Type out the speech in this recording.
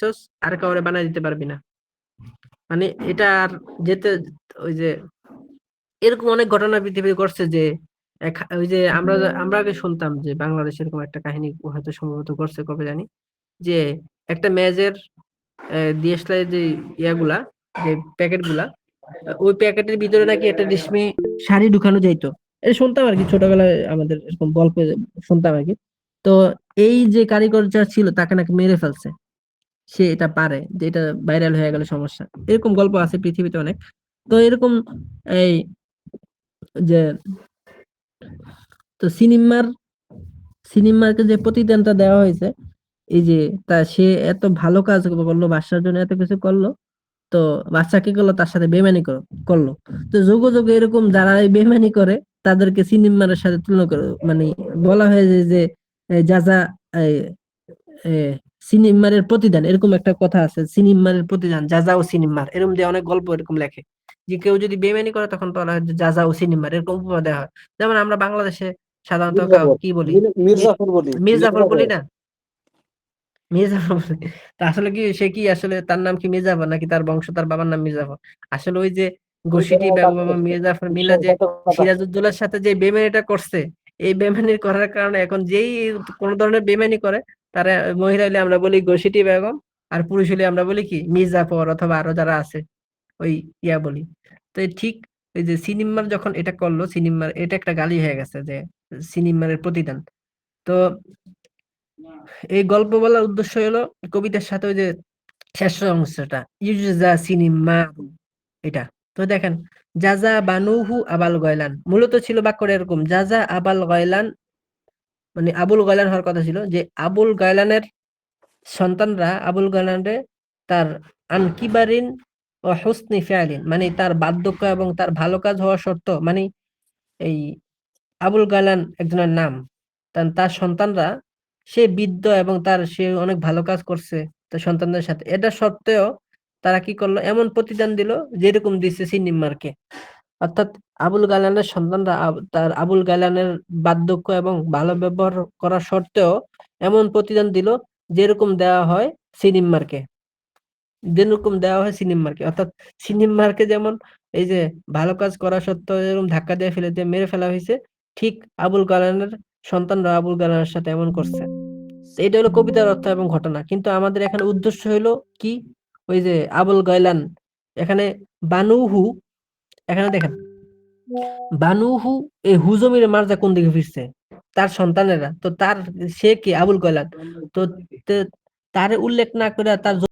বানাইছস আর কাউরে বানাই দিতে পারবি না। মানে এটা আর যেতে ওই যে এরকম অনেক ঘটনা পৃথিবীতে ঘটছে যে ওই যে আমরা আগে শুনতাম যে বাংলাদেশে এরকম একটা কাহিনী হয়তো সম্ভবত ঘটছে কবে জানি, যে একটা মেজের ডিএসএলআর যে ইয়াগুলা, যে প্যাকেট গুলা, ওই প্যাকেটের ভিতরে নাকি একটা রেশমি শাড়ি ঢুকানো যাইতো। এটা শুনতাম আর কি, ছোটবেলায় আমাদের এরকম গল্পে শুনতাম আর কি। তো এই যে কারিগর যা ছিল তাকে নাকি মেরে ফেলছে, সে এটা পারে, যে এটা ভাইরাল হয়ে গেলে সমস্যা। এরকম গল্প আছে পৃথিবীতে অনেক। তো এরকম এই যে, তো সিনেমাকে যে প্রতিদানটা দেওয়া হয়েছে, এই যে সে এত ভালো কাজ করলো, বাচ্চার জন্য এত কিছু করলো, তো বাচ্চা কি করলো, তার সাথে বেইমানি করলো। তো যুগে যুগে এরকম যারা এই বেইমানি করে তাদেরকে সিনেমার সাথে তুলনা করে, মানে বলা হয় যে যা যা সিনেমারের প্রতিদান, এরকম একটা কথা আছে, সিনেমারের প্রতিদান যা যাও সিনেমার, এরকম দিয়ে অনেক গল্প এরকম লেখে, যে কেউ যদি বেইমানি করে তখন বলা হয় যে যা যাও সিনেমার, এরকম উপমা দেওয়া হয়। যেমন আমরা বাংলাদেশে সাধারণত মির্জাফর, কি বলি, মির্জাফর বলি, মির্জাফর বলি মির্জাফর। না, মির্জাফর বলি। তা আসলে কি সে কি আসলে তার নাম কি মির্জাফর, নাকি তার বংশ, তার বাবার নাম মির্জাফর? আসলে ওই যে ওই গোসিটি ধরনের কাজ বেগম এবং করছে, মির্জাফর মিলা যে বিশ্বাসঘাতকতা। সিরাজউদ্দৌলার সাথে যে বেইমানিটা করছে, এই বেইমানি করার কারণে এখন যেই কোন ধরনের বেইমানি করে, তারা মহিলা হইলে আমরা বলি গোসিটি বেগম, আর পুরুষ হইলে আমরা বলি কি মির্জাফর, অথবা আরো যারা আছে ওই ইয়া বলি। তো এই ঠিক ওই যে সিনেমার যখন এটা করলো, সিনেমার এটা একটা গালি হয়ে গেছে যে সিনেমারের প্রতিদান। তো এই গল্প বলার উদ্দেশ্য হলো কবিতার সাথে ওই যে শেষ অংশটা, ইউজা সিনেমা, এটা। তো দেখেন, জাজা বানুহু আবাল গয়লান, মূলত ছিল বাক্যটা এরকম, জাজা আবাল গয়লান, মানে আবুল গয়লান হওয়ার কথা ছিল, যে আবুল গয়লানের সন্তানরা আবুল গয়লানরে তার আনকিবারিন ও হুসনি ফিআলিন, মানে তার বার্ধক্য এবং তার ভালো কাজ হওয়া সত্ত্বেও, মানে এই আবুল গালান একজনের নাম, তার সন্তানরা, সে বৃদ্ধ এবং সে অনেক ভালো কাজ করছে তার সন্তানদের সাথে, এটা সত্ত্বেও তারা কি করলো, এমন প্রতিদান দিল যেরকম দিচ্ছে সিনিমারকে। অর্থাৎ আবুল গালানের সন্তানরা তার আবুল গালানের বার্ধক্য এবং ভালো ব্যবহার করা সত্ত্বেও এমন প্রতিদান দিল যেরকম দেওয়া হয় সিনিমারকে, যেরকম দেওয়া হয় সিনেমারকে। অর্থাৎ সিনেমারকে যেমন এই যে ভালো কাজ করা সত্ত্বেও এরকম ধাক্কা দিয়ে ফেলে দিয়ে মেরে ফেলা হয়েছে, ঠিক আবুল কালামের সন্তানরা আবুল কালামের সাথে এমন করছে। তো এটা হলো কবিতার অর্থ এবং ঘটনা, কিন্তু আমাদের এখানে উদ্দেশ্য হলো কি, ওই যে আবুল গায়লান, এখানে বানুহু, এখানে দেখেন বানুহু, এই হুজমির মার্জা কোন দিকে ফিরছে, তার সন্তানেরা তো, সে কি আবুল গায়লান, তো তারে উল্লেখ না করে তার